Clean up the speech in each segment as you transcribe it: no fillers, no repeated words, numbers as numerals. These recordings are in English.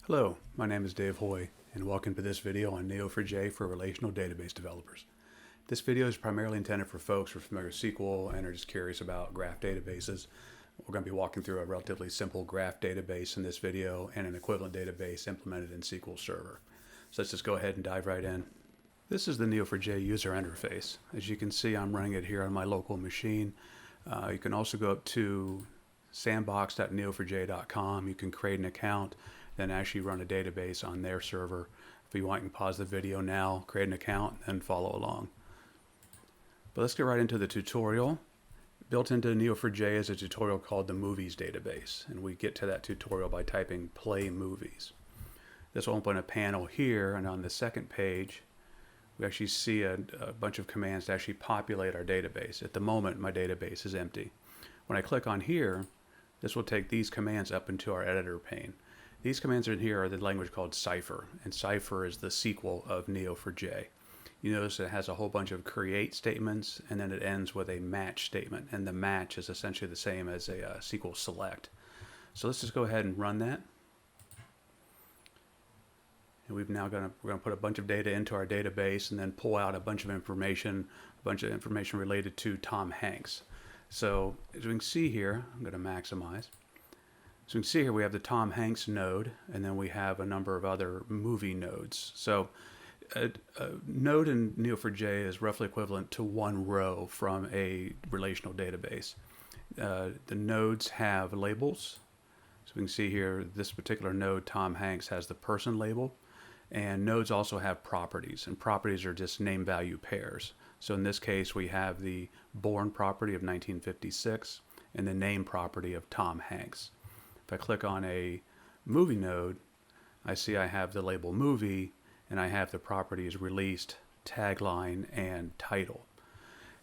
Hello, my name is Dave Hoy, and welcome to this video on Neo4j for relational database developers. This video is primarily intended for folks who are familiar with SQL and are just curious about graph databases. We're going to be walking through a relatively simple graph database in this video and an equivalent database implemented in SQL Server. So let's just go ahead and dive right in. This is the Neo4j user interface. As you can see, I'm running it here on my local machine. You can also go up to sandbox.neo4j.com. You can create an account, then actually run a database on their server. If you want, you can pause the video now, create an account, and follow along. But let's get right into the tutorial. Built into Neo4j is a tutorial called the Movies database, and we get to that tutorial by typing play movies. This will open a panel here, and on the second page, we actually see a bunch of commands to actually populate our database. At the moment, my database is empty. When I click on here, this will take these commands up into our editor pane. These commands in here are the language called Cypher, and Cypher is the sequel of Neo4j. You notice it has a whole bunch of create statements, and then it ends with a match statement, and the match is essentially the same as a SQL SELECT. So let's just go ahead and run that. And we're going to put a bunch of data into our database and then pull out a bunch of information related to Tom Hanks. So as we can see here, I'm going to maximize. So you can see here we have the Tom Hanks node, and then we have a number of other movie nodes. So a node in Neo4j is roughly equivalent to one row from a relational database. The nodes have labels. So we can see here, this particular node, Tom Hanks, has the person label. And nodes also have properties, and properties are just name value pairs. So in this case, we have the born property of 1956 and the name property of Tom Hanks. If I click on a movie node, I see I have the label movie, and I have the properties released, tagline, and title.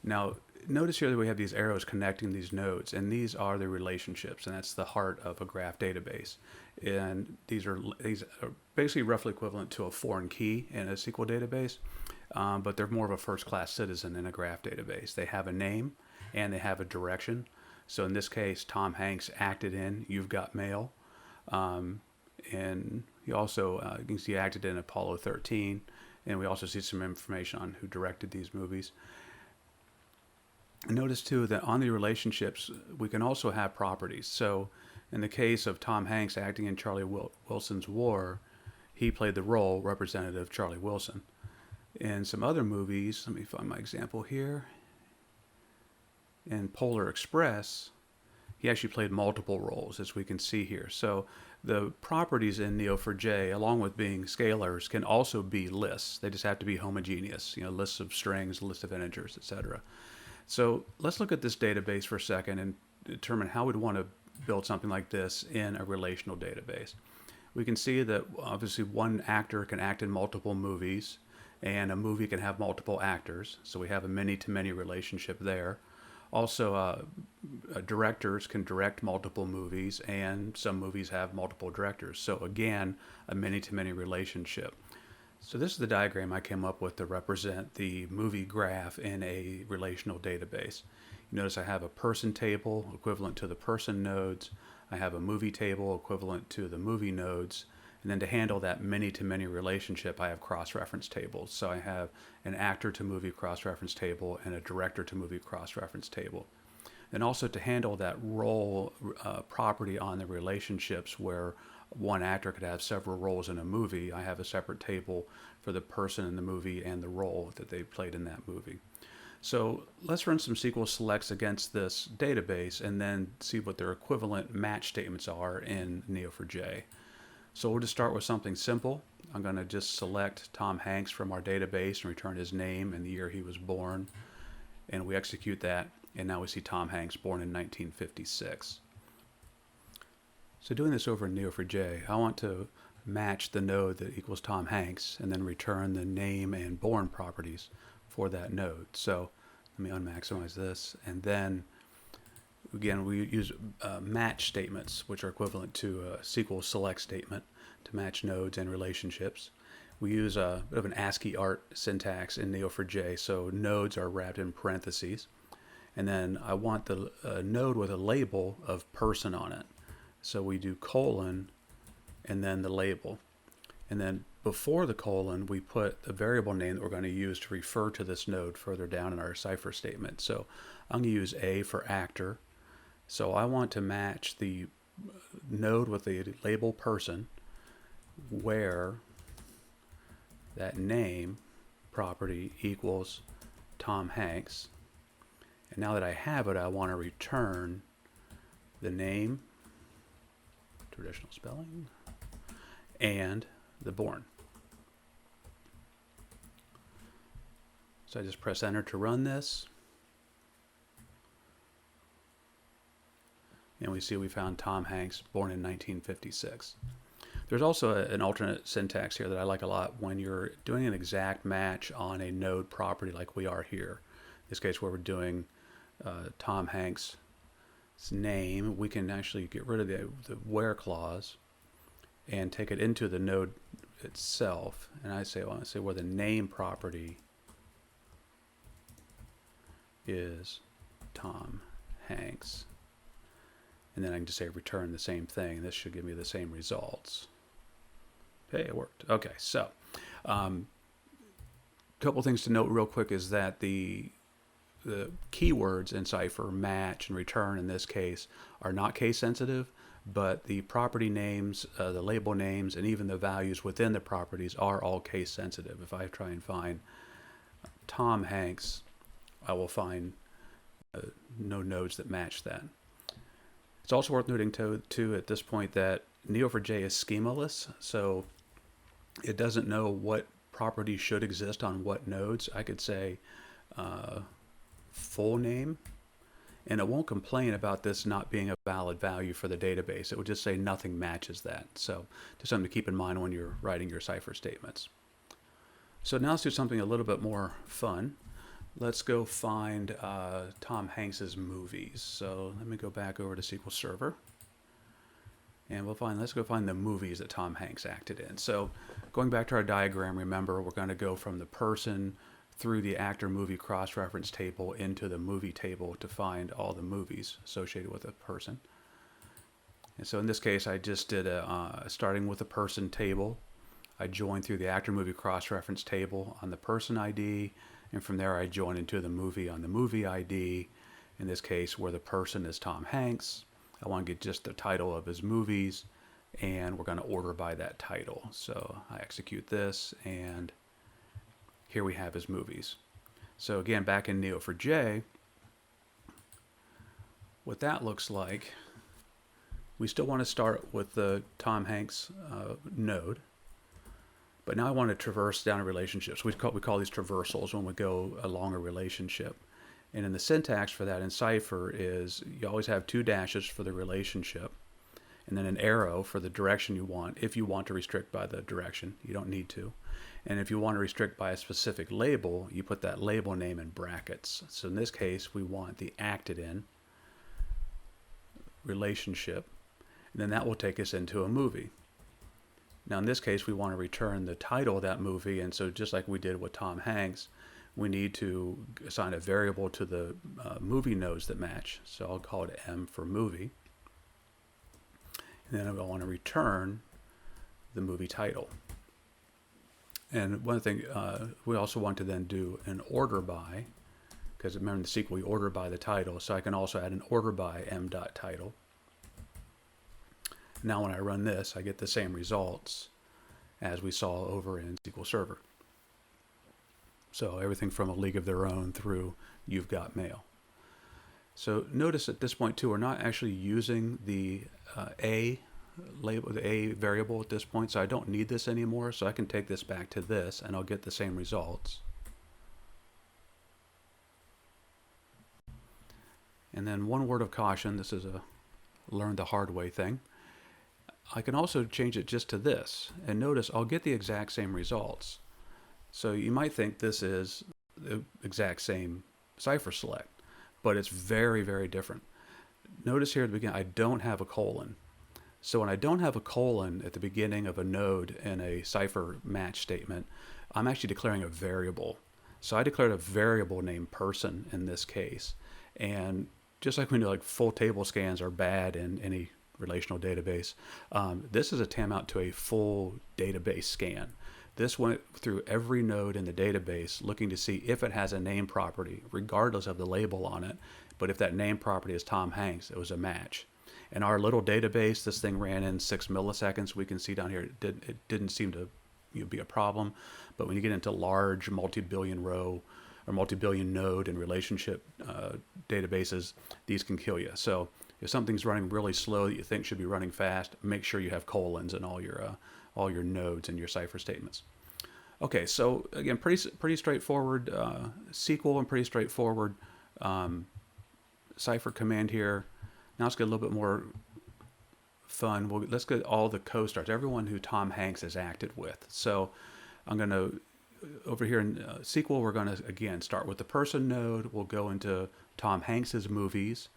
Now, notice here that we have these arrows connecting these nodes, and these are the relationships, and that's the heart of a graph database. And these are basically roughly equivalent to a foreign key in a SQL database, but they're more of a first-class citizen in a graph database. They have a name, and they have a direction. So in this case, Tom Hanks acted in You've Got Mail, and he also, you can see, acted in Apollo 13, and we also see some information on who directed these movies. Notice too that on the relationships, we can also have properties. So in the case of Tom Hanks acting in Charlie Wilson's War, he played the role Representative Charlie Wilson. In some other movies, let me find my example here. In Polar Express, he actually played multiple roles, as we can see here. So the properties in Neo4j, along with being scalars, can also be lists. They just have to be homogeneous, lists of strings, lists of integers, etc. So let's look at this database for a second and determine how we'd want to build something like this in a relational database. We can see that obviously one actor can act in multiple movies, and a movie can have multiple actors. So we have a many-to-many relationship there. Also, directors can direct multiple movies, and some movies have multiple directors. So again, a many-to-many relationship. So this is the diagram I came up with to represent the movie graph in a relational database. You notice I have a person table equivalent to the person nodes. I have a movie table equivalent to the movie nodes. And then to handle that many-to-many relationship, I have cross-reference tables. So I have an actor-to-movie cross-reference table and a director-to-movie cross-reference table. And also to handle that role property on the relationships where one actor could have several roles in a movie, I have a separate table for the person in the movie and the role that they played in that movie. So let's run some SQL selects against this database and then see what their equivalent match statements are in Neo4j. So we'll just start with something simple. I'm going to just select Tom Hanks from our database and return his name and the year he was born. And we execute that, and now we see Tom Hanks born in 1956. So doing this over in Neo4j, I want to match the node that equals Tom Hanks and then return the name and born properties for that node. So let me unmaximize this, and then again, we use match statements, which are equivalent to a SQL SELECT statement to match nodes and relationships. We use a bit of an ASCII art syntax in Neo4j, so nodes are wrapped in parentheses. And then I want the node with a label of person on it. So we do colon and then the label. And then before the colon, we put the variable name that we're going to use to refer to this node further down in our Cypher statement. So I'm going to use A for actor. So I want to match the node with the label person where that name property equals Tom Hanks. And now that I have it, I want to return the name, traditional spelling, and the born. So I just press enter to run this. And we see we found Tom Hanks, born in 1956. There's also an alternate syntax here that I like a lot when you're doing an exact match on a node property like we are here. In this case where we're doing Tom Hanks' name, we can actually get rid of the where clause and take it into the node itself. And I say, well, I say where the name property is Tom Hanks. And then I can just say return the same thing. This should give me the same results. Hey, it worked. Okay, so couple things to note real quick is that the keywords in Cypher, match and return in this case, are not case sensitive, but the property names, the label names, and even the values within the properties are all case sensitive. If I try and find Tom Hanks, I will find no nodes that match that. It's also worth noting too at this point that Neo4j is schemaless, so it doesn't know what properties should exist on what nodes. I could say full name, and it won't complain about this not being a valid value for the database. It would just say nothing matches that. So just something to keep in mind when you're writing your Cypher statements. So now let's do something a little bit more fun. Let's go find Tom Hanks's movies. So let me go back over to SQL Server. And let's go find the movies that Tom Hanks acted in. So going back to our diagram, remember we're going to go from the person through the actor movie cross-reference table into the movie table to find all the movies associated with a person. And so in this case, I just did starting with the person table. I joined through the actor movie cross-reference table on the person ID, and from there I join into the movie on the movie ID, in this case where the person is Tom Hanks. I want to get just the title of his movies, and we're going to order by that title. So I execute this, and here we have his movies. So again, back in Neo4j, what that looks like, we still want to start with the Tom Hanks node, but now I want to traverse down a relationship. So we call these traversals when we go along a relationship. And in the syntax for that in Cypher is you always have 2 dashes for the relationship, and then an arrow for the direction you want, if you want to restrict by the direction. You don't need to. And if you want to restrict by a specific label, you put that label name in brackets. So in this case, we want the acted in relationship, and then that will take us into a movie. Now in this case, we want to return the title of that movie, and so just like we did with Tom Hanks, we need to assign a variable to the movie nodes that match. So I'll call it M for movie. And then I want to return the movie title. And one thing, we also want to then do an order by, because remember in the SQL we order by the title, so I can also add an order by m.title. Now when I run this, I get the same results as we saw over in SQL Server. So everything from A League of Their Own through You've Got Mail. So notice at this point too, we're not actually using the A label, the A variable at this point, so I don't need this anymore. So I can take this back to this and I'll get the same results. And then one word of caution, this is a learn the hard way thing. I can also change it just to this, and notice I'll get the exact same results. So you might think this is the exact same Cypher select, but it's very, very different. Notice here at the beginning, I don't have a colon. So when I don't have a colon at the beginning of a node in a Cypher match statement, I'm actually declaring a variable. So I declared a variable named person in this case. And just like we know, like full table scans are bad in any relational database. This is a timeout to a full database scan. This went through every node in the database looking to see if it has a name property, regardless of the label on it. But if that name property is Tom Hanks, it was a match. In our little database, this thing ran in 6 milliseconds. We can see down here it didn't seem to be a problem. But when you get into large multi-billion row or multi-billion node and relationship databases, these can kill you. So if something's running really slow that you think should be running fast, make sure you have colons in all your nodes and your Cypher statements. Okay, so again, pretty straightforward SQL and pretty straightforward Cypher command here. Now let's get a little bit more fun. Let's get all the co-stars, everyone who Tom Hanks has acted with. So I'm going to, over here in SQL, we're going to, again, start with the person node. We'll go into Tom Hanks's movies.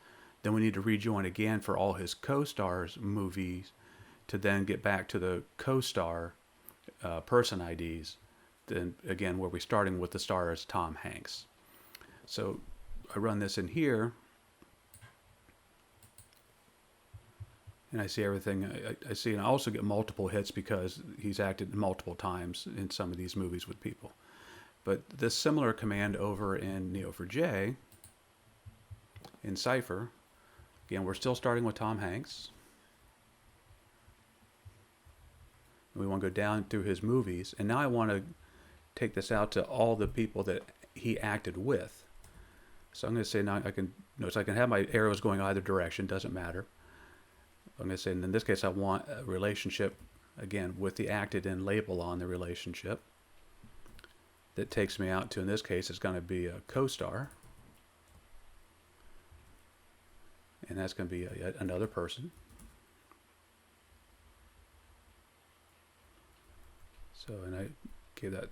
Then we need to rejoin again for all his co-stars movies to then get back to the co-star person IDs. Then again, where we're starting with the star is Tom Hanks. So I run this in here. And I see everything. I see, and I also get multiple hits because he's acted multiple times in some of these movies with people. But this similar command over in Neo4j, in Cypher, again, we're still starting with Tom Hanks. We want to go down through his movies. And now I want to take this out to all the people that he acted with. So I'm going to say now notice I can have my arrows going either direction, doesn't matter. I'm going to say, in this case, I want a relationship, again, with the acted in label on the relationship. That takes me out to, in this case, it's going to be a co-star. And that's going to be another person. So, and I gave that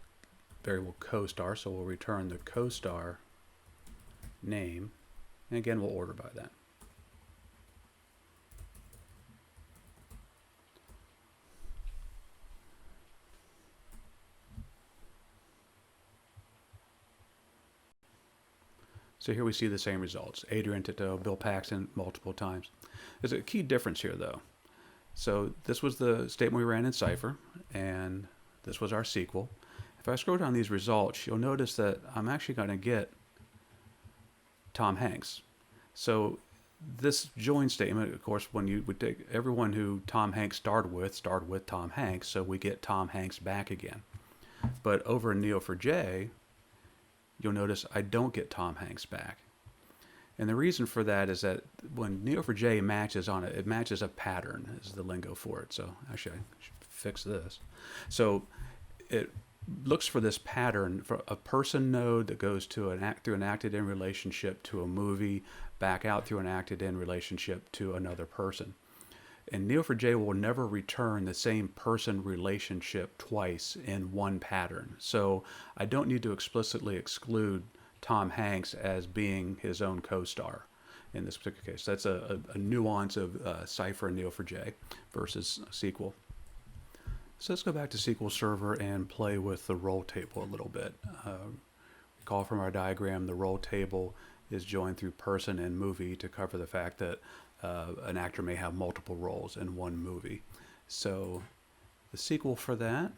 variable co-star, so we'll return the co-star name. And again, we'll order by that. So here we see the same results. Adrian Tito, Bill Paxton, multiple times. There's a key difference here, though. So this was the statement we ran in Cypher, and this was our SQL. If I scroll down these results, you'll notice that I'm actually going to get Tom Hanks. So this join statement, of course, when you would take everyone who Tom Hanks started with Tom Hanks, so we get Tom Hanks back again. But over in Neo4j, you'll notice I don't get Tom Hanks back. And the reason for that is that when Neo4j matches on it, it matches a pattern is the lingo for it. So actually I should fix this. So it looks for this pattern for a person node that goes to through an acted in relationship to a movie, back out through an acted in relationship to another person. And Neo4j will never return the same person relationship twice in one pattern. So I don't need to explicitly exclude Tom Hanks as being his own co-star in this particular case. That's a nuance of Cypher and Neo4j versus SQL. So let's go back to SQL Server and play with the role table a little bit. Recall from our diagram, the role table is joined through person and movie to cover the fact that an actor may have multiple roles in one movie. So the SQL for that,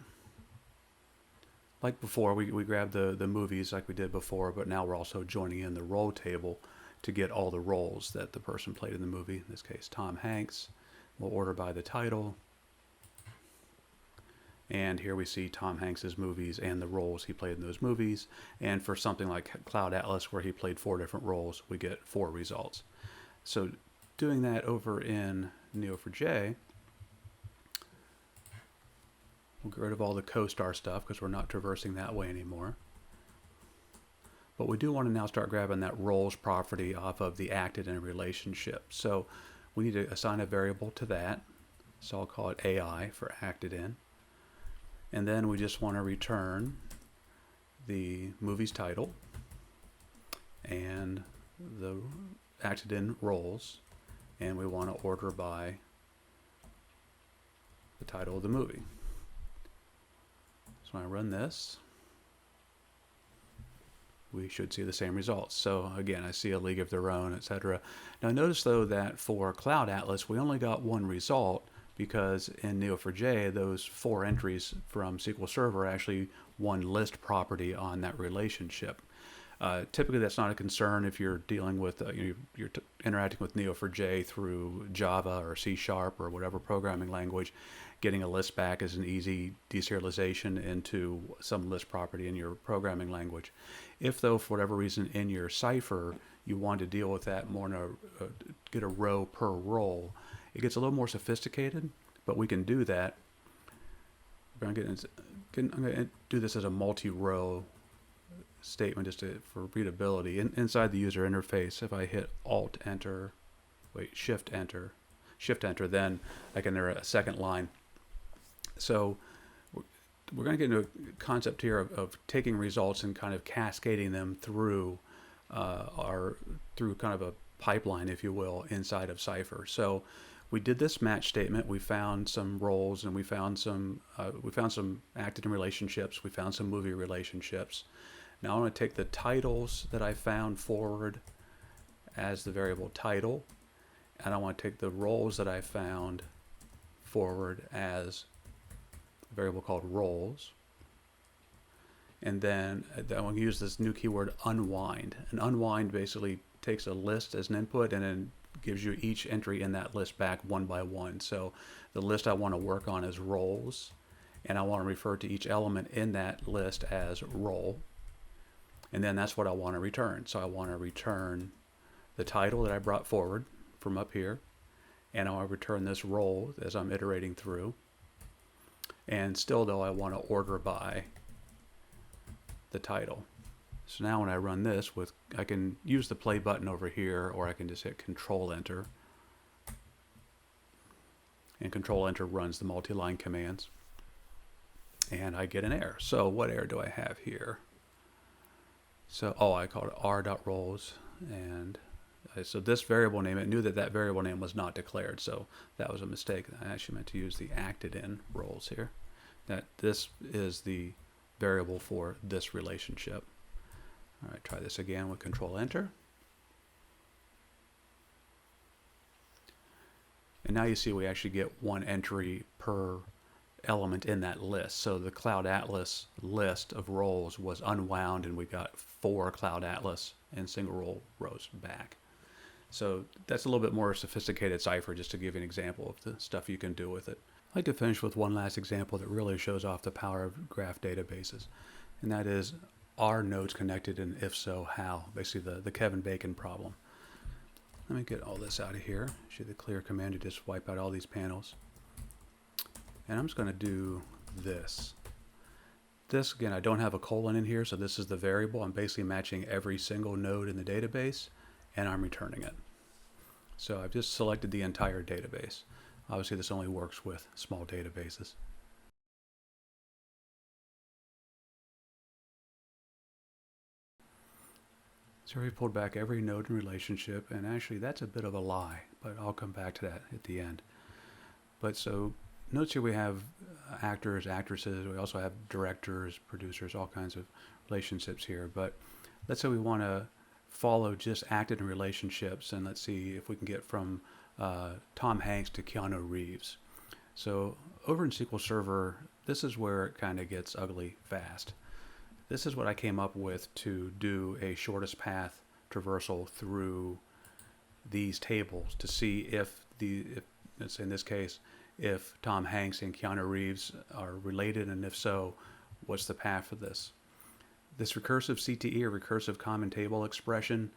like before, we grabbed the movies like we did before, but now we're also joining in the role table to get all the roles that the person played in the movie. In this case, Tom Hanks. We'll order by the title. And here we see Tom Hanks's movies and the roles he played in those movies. And for something like Cloud Atlas, where he played 4 different roles, we get 4 results. So doing that over in Neo4j, we'll get rid of all the co-star stuff because we're not traversing that way anymore. But we do want to now start grabbing that roles property off of the acted in relationship. So we need to assign a variable to that. So I'll call it AI for acted in. And then we just want to return the movie's title and the acted in roles. And we want to order by the title of the movie. So when I run this, we should see the same results. So again, I see a league of their own, etc. Now notice though that for Cloud Atlas, we only got one result because in Neo4j, those 4 entries from SQL Server are actually one list property on that relationship. Typically, that's not a concern if you're dealing with, you're interacting with Neo4j through Java or C# or whatever programming language. Getting a list back is an easy deserialization into some list property in your programming language. If, though, for whatever reason in your Cypher, you want to deal with that more in get a row per role, it gets a little more sophisticated, but we can do that. I'm going to do this as a multi-row statement just for readability. Inside the user interface, if I hit Shift Enter, then I can enter a second line. So we're going to get into a concept here of taking results and kind of cascading them through through kind of a pipeline, if you will, inside of Cypher. So we did this match statement. We found some roles, and we found some acted in relationships. We found some movie relationships. Now I want to take the titles that I found forward as the variable title, and I want to take the roles that I found forward as a variable called roles. And then I want to use this new keyword unwind. And unwind basically takes a list as an input and then gives you each entry in that list back one by one. So the list I want to work on is roles, and I want to refer to each element in that list as role. And then that's what I want to return. So I want to return the title that I brought forward from up here, and I want to return this role as I'm iterating through. And still though, I want to order by the title. So now when I run this, I can use the play button over here, or I can just hit Control Enter. And Control Enter runs the multi-line commands. And I get an error. So what error do I have here? So, I called it r.roles, and so this variable name, it knew that variable name was not declared, so that was a mistake. I actually meant to use the acted in roles here. That this is the variable for this relationship. All right, try this again with Control Enter. And now you see we actually get one entry per element in that list. So the Cloud Atlas list of roles was unwound, and we got 4 Cloud Atlas and single role rows back. So that's a little bit more sophisticated Cypher, just to give you an example of the stuff you can do with it. I'd like to finish with one last example that really shows off the power of graph databases, and that is, are nodes connected, and if so, how? Basically the Kevin Bacon problem. Let me get all this out of here. Should the clear command to just wipe out all these panels. And I'm just going to do this. This, again, I don't have a colon in here, so this is the variable. I'm basically matching every single node in the database, and I'm returning it. So I've just selected the entire database. Obviously, this only works with small databases. So we pulled back every node and relationship, and actually that's a bit of a lie, but I'll come back to that at the end. But so notice here we have actors, actresses, we also have directors, producers, all kinds of relationships here. But let's say we want to follow just acted in relationships, and let's see if we can get from Tom Hanks to Keanu Reeves. So over in SQL Server, this is where it kind of gets ugly fast. This is what I came up with to do a shortest path traversal through these tables to see if let's say in this case, if Tom Hanks and Keanu Reeves are related, and if so, what's the path for this? This recursive CTE, or recursive common table expression,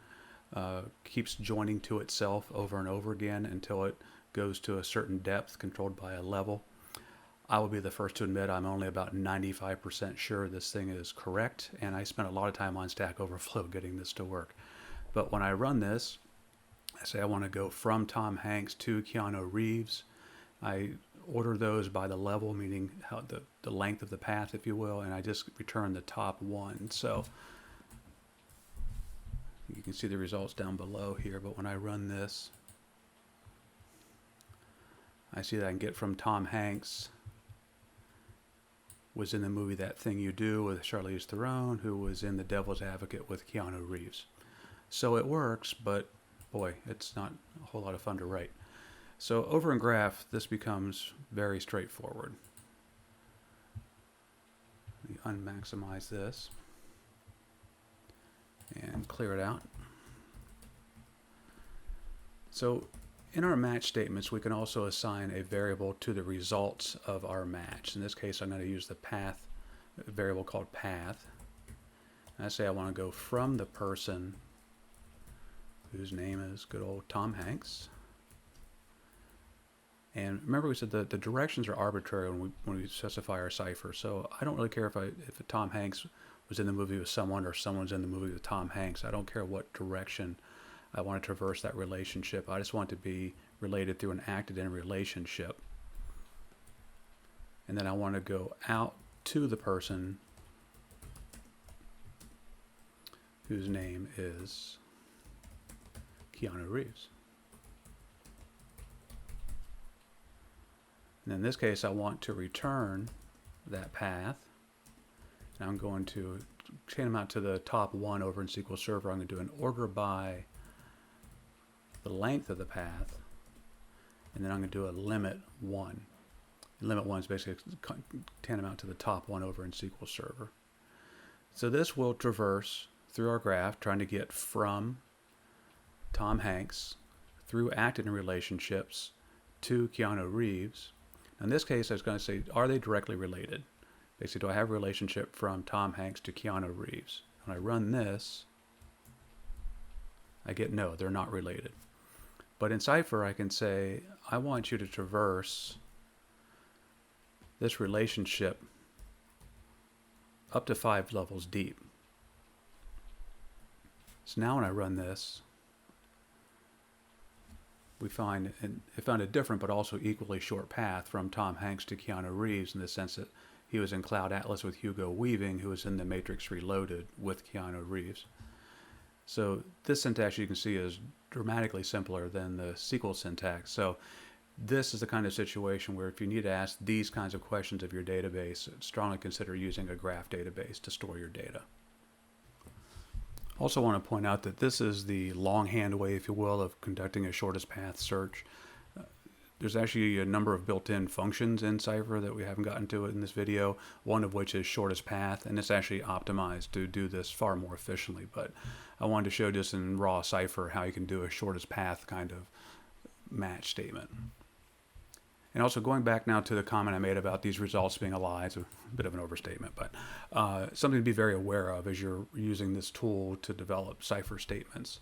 keeps joining to itself over and over again until it goes to a certain depth controlled by a level. I will be the first to admit I'm only about 95% sure this thing is correct, and I spent a lot of time on Stack Overflow getting this to work. But when I run this, I say I want to go from Tom Hanks to Keanu Reeves. I order those by the level, meaning how the length of the path, if you will, and I just return the top one. So you can see the results down below here, but when I run this, I see that I can get from Tom Hanks was in the movie That Thing You Do with Charlize Theron, who was in The Devil's Advocate with Keanu Reeves. So it works, but boy, it's not a whole lot of fun to write. So over in Graph, this becomes very straightforward. We unmaximize this and clear it out. So in our match statements, we can also assign a variable to the results of our match. In this case, I'm going to use the path, a variable called path. And I say I want to go from the person whose name is good old Tom Hanks. And remember we said the directions are arbitrary when we specify our cipher. So I don't really care if Tom Hanks was in the movie with someone or someone's in the movie with Tom Hanks. I don't care what direction I want to traverse that relationship. I just want it to be related through an acted-in relationship. And then I want to go out to the person whose name is Keanu Reeves. And in this case, I want to return that path. And I'm going to chain them out to the top one over in SQL Server. I'm going to do an order by the length of the path, and then I'm going to do a limit 1. Limit 1 is basically tantamount to the top one over in SQL Server. So this will traverse through our graph, trying to get from Tom Hanks through acted-in relationships to Keanu Reeves. In this case, I was going to say, are they directly related? Basically, do I have a relationship from Tom Hanks to Keanu Reeves? When I run this, I get no, they're not related. But in Cypher, I can say, I want you to traverse this relationship up to 5 levels deep. So now when I run this, we find it found a different but also equally short path from Tom Hanks to Keanu Reeves, in the sense that he was in Cloud Atlas with Hugo Weaving, who was in The Matrix Reloaded with Keanu Reeves. So this syntax, you can see, is dramatically simpler than the SQL syntax. So this is the kind of situation where if you need to ask these kinds of questions of your database, strongly consider using a graph database to store your data. Also want to point out that this is the longhand way, if you will, of conducting a shortest path search. There's actually a number of built-in functions in Cypher that we haven't gotten to in this video, one of which is shortest path, and it's actually optimized to do this far more efficiently. But I wanted to show just in raw Cypher how you can do a shortest path kind of match statement. And also going back now to the comment I made about these results being a lie, it's a bit of an overstatement, but something to be very aware of as you're using this tool to develop Cypher statements.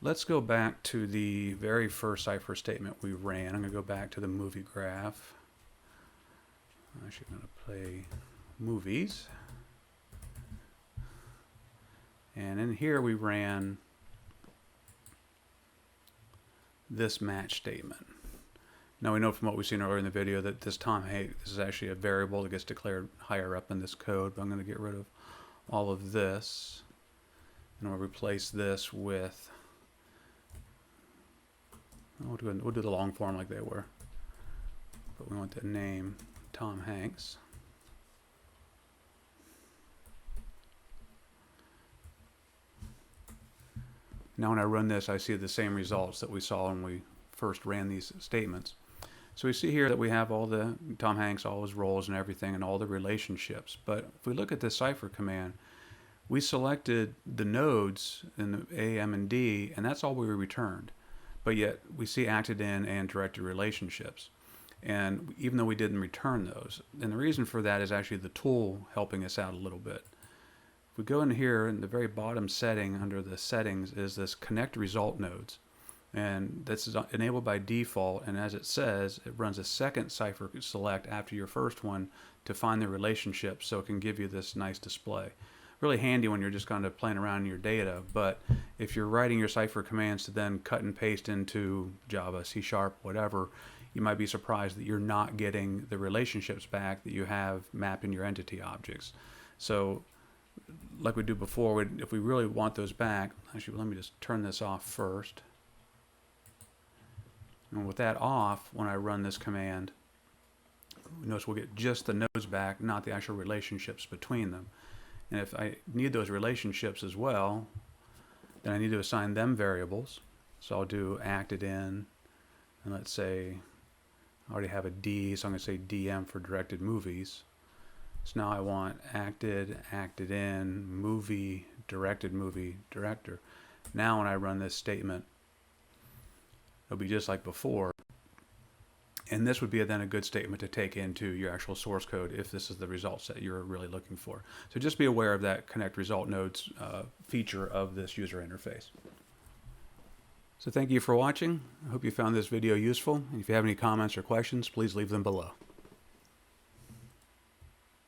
Let's go back to the very first Cypher statement we ran. I'm going to go back to the movie graph. I'm actually going to play movies. And in here we ran this match statement. Now we know from what we've seen earlier in the video that this Tom Hanks is actually a variable that gets declared higher up in this code, but I'm going to get rid of all of this. And I'll replace this with, we'll do the long form like they were, but we want the name Tom Hanks. Now when I run this, I see the same results that we saw when we first ran these statements. So we see here that we have all the Tom Hanks, all his roles and everything, and all the relationships. But if we look at the Cypher command, we selected the nodes in the A, M, and D, and that's all we returned. But yet we see acted in and directed relationships. And even though we didn't return those, and the reason for that is actually the tool helping us out a little bit. If we go in here, in the very bottom setting under the settings is this connect result nodes. And this is enabled by default, and as it says, it runs a second Cypher select after your first one to find the relationship, so it can give you this nice display. Really handy when you're just kind of playing around in your data, but if you're writing your Cypher commands to then cut and paste into Java, C#, whatever, you might be surprised that you're not getting the relationships back that you have mapped in your entity objects. So like we do before, if we really want those back, actually let me just turn this off first. And with that off, when I run this command, notice we'll get just the nodes back, not the actual relationships between them. And if I need those relationships as well, then I need to assign them variables. So I'll do acted in, and let's say I already have a D, so I'm going to say DM for directed movies. So now I want acted, acted in, movie, director. Now when I run this statement, it'll be just like before. And this would be then a good statement to take into your actual source code if this is the results that you're really looking for. So just be aware of that connect result nodes feature of this user interface. So thank you for watching. I hope you found this video useful. And if you have any comments or questions, please leave them below.